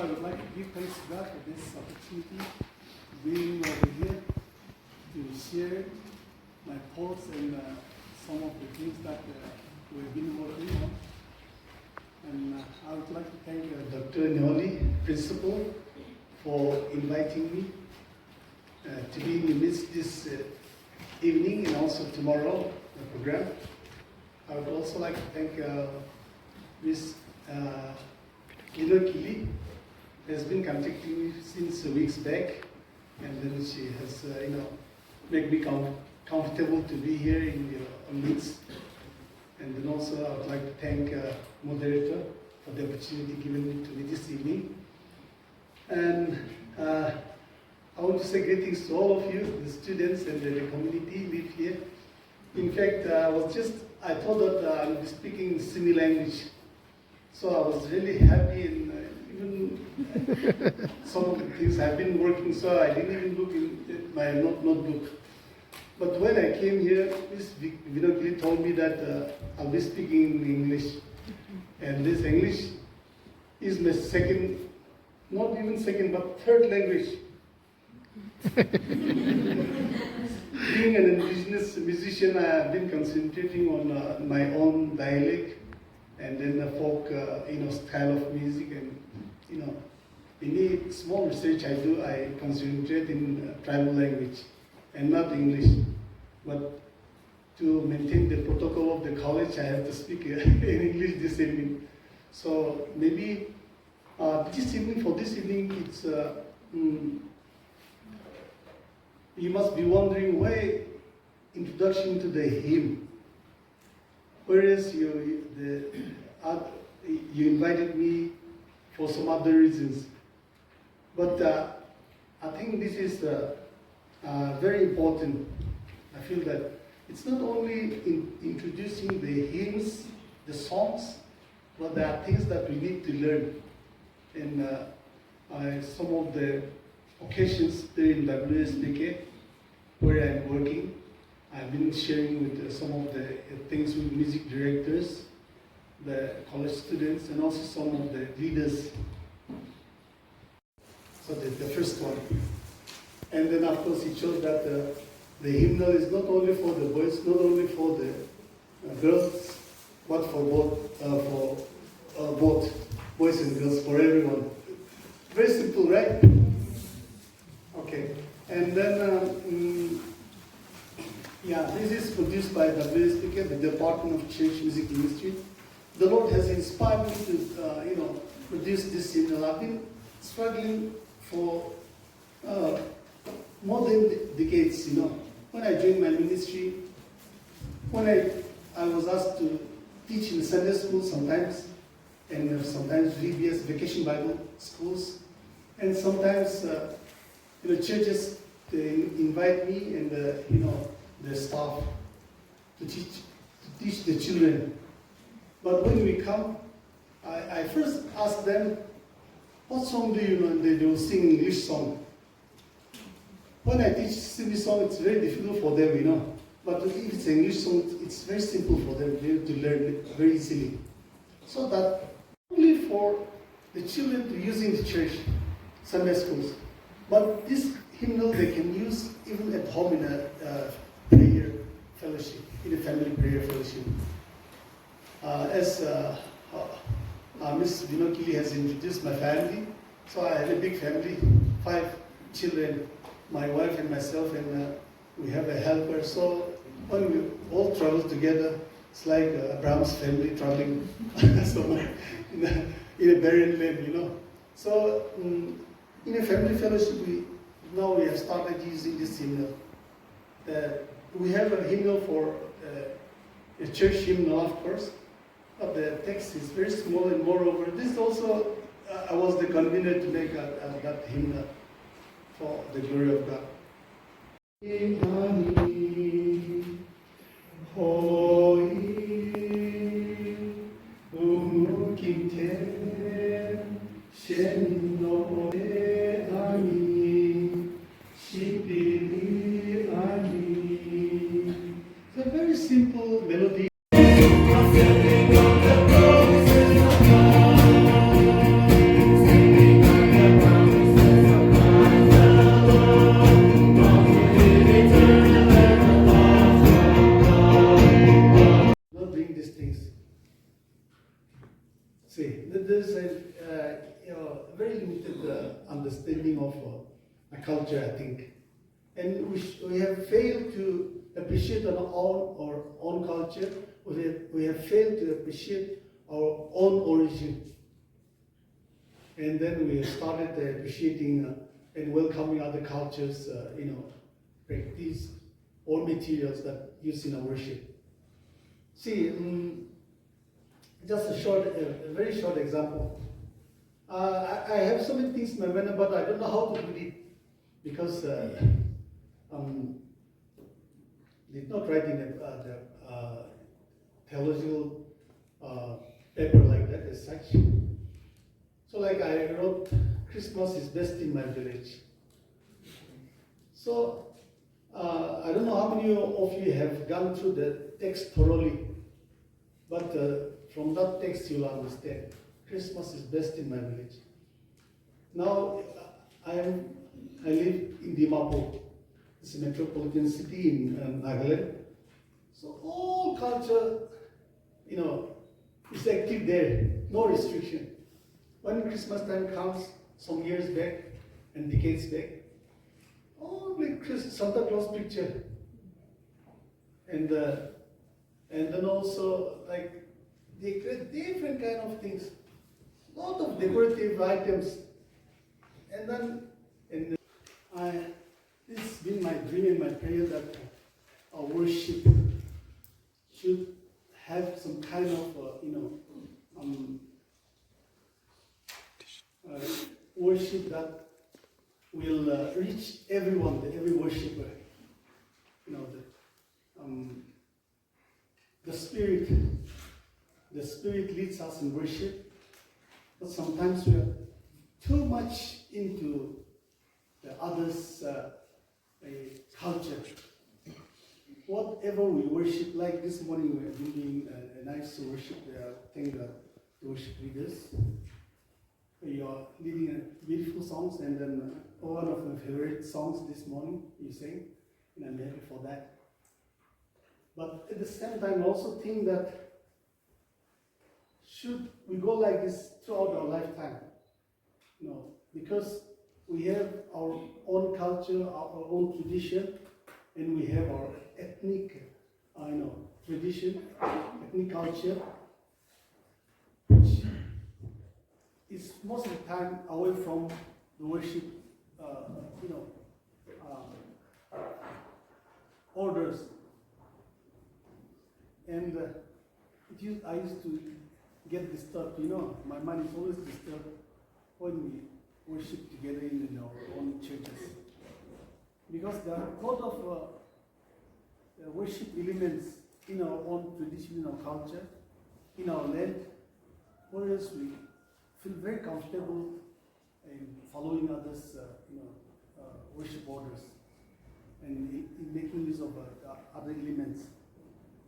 I would like to give thanks to God for this opportunity being over here to share my thoughts and some of the things that we've been working on. And I would like to thank Dr. Noli, Principal, for inviting me to be in the midst this evening and also tomorrow, the program. I would also like to thank Ms. Nito Theological, has been contacting me since weeks back, and then she has, made me comfortable to be here in your midst. And then also I would like to thank moderator for the opportunity given to me this evening. And I want to say greetings to all of you, the students and the community live here. In fact, I thought that I would be speaking sumi language. So I was really happy, and even some of the things have been working, so I didn't even look in my notebook. But when I came here, Ms. Vinokili told me that I'll be speaking English. And this English is my second, not even second, but third language. Being an indigenous musician, I have been concentrating on my own dialect and then the folk, style of music, and any small research I do, I concentrate in tribal language and not English. But to maintain the protocol of the college, I have to speak in English this evening. So maybe for this evening, it's you must be wondering why introduction to the hymn. Whereas you invited me for some other reasons. But I think this is very important. I feel that it's not only in introducing the hymns, the songs, but there are things that we need to learn. And some of the occasions there in SBAK, where I'm working, I've been sharing with some of the things with music directors, the college students, and also some of the leaders. So the first one. And then of course it shows that the hymnal is not only for the boys, not only for the girls, but for both boys and girls, for everyone. Very simple, right? Okay. And then, this is produced by SBAK, the Department of Church Music Ministry. The Lord has inspired me to, produce this hymnal. I've been struggling for more than decades, When I joined my ministry, when I was asked to teach in Sunday school sometimes, and sometimes VBS, Vacation Bible Schools, and sometimes, churches, they invite me and, the staff to teach the children. But when we come, I first ask them, what song do you know? And they will sing English song. When I teach sumi song, it's very difficult for them, But if it's an English song, it's very simple for them to learn it very easily. So that only for the children to use in the church, Sunday schools. But this hymnal they can use even at home in a prayer fellowship, in a family prayer fellowship. As Ms. Vinokili has introduced my family, so I have a big family, 5 children, my wife and myself, and we have a helper. So when we all travel together, it's like Abraham's family traveling somewhere in a barren land, So in a family fellowship, now we have started using this hymnal. We have a hymnal for a church hymnal, of course, but the text is very small, and moreover, this also, I was the convener to make that hymnal for the glory of God. It's a very simple melody. Singing very limited understanding of a culture, I think. And we have failed to appreciate our own culture. We have failed to appreciate our own origin. And then we started appreciating and welcoming other cultures, practice all materials that used in our worship. See, just a very short example. I have so many things in my mind, but I don't know how to put it because did not write in the theological paper like that as such. So like I wrote, Christmas is best in my village. So I don't know how many of you have gone through the text thoroughly, but from that text you'll understand. Christmas is best in my village. Now I live in Dimapur. It's a metropolitan city in Nagaland. So all culture, is active there, no restriction. When Christmas time comes, some years back and decades back, only Santa Claus picture, and then also like different kind of things, lot of decorative items, and it's been my dream and my prayer that our worship should have some kind of worship that will reach everyone, every worshipper. The Spirit leads us in worship, but sometimes we are too much into the others' culture. Whatever we worship, like this morning we have been doing a nice worship. Thank the worship leaders. You are leading beautiful songs, and then one of my favorite songs this morning you sang, and I'm happy for that. But at the same time, I also think that should we go like this throughout our lifetime? Because we have our own culture, our own tradition, and we have our ethnic, tradition, ethnic culture, which is most of the time away from the worship, orders. And I used to get disturbed, my mind is always disturbed when we worship together in our own churches. Because there are a lot of worship elements in our own tradition, in our culture, in our land, whereas we feel very comfortable in following others' worship orders and in making use of other elements.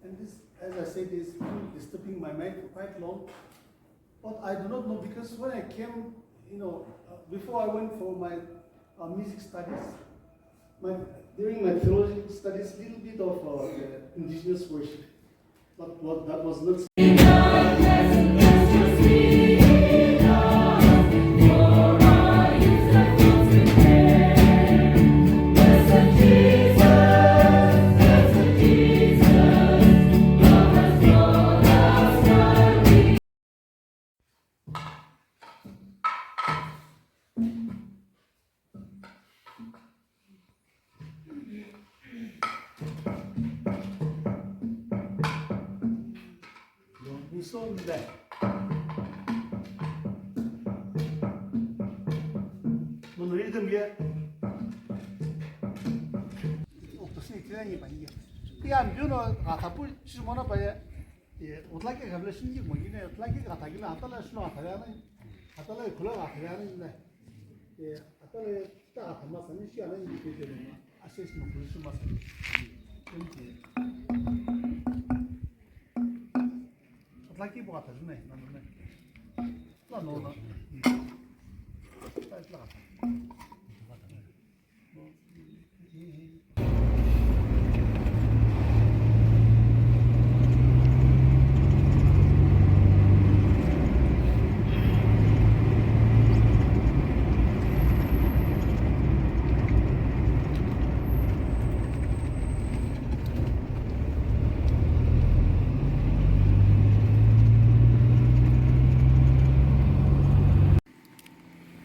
And this, as I said, is disturbing my mind for quite long. But I do not know, because when I came, before I went for my music studies, during my theological studies, a little bit of indigenous worship. But that was not. So that rhythm here. Lagi buat apa nih? Lah no.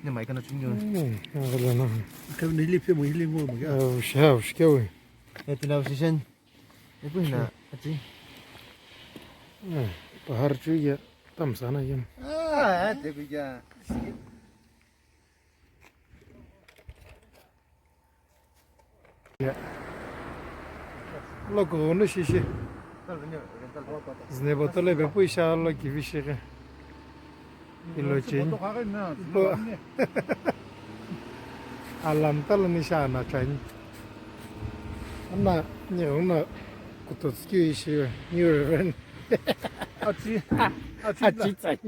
nhà máy cái nó chung nhau cái là nó cái này liệp một liệp mua một cái sao kêu cái từ nào sinh cái bữa nào chị bahar juga tam sana yam thế bây giờ lo ko no shishi Zunheboto le be puisha lo ki vishige ilo chen alam tal ni sha na chen na nhiều na kutotski shi new ren à chị à chị chen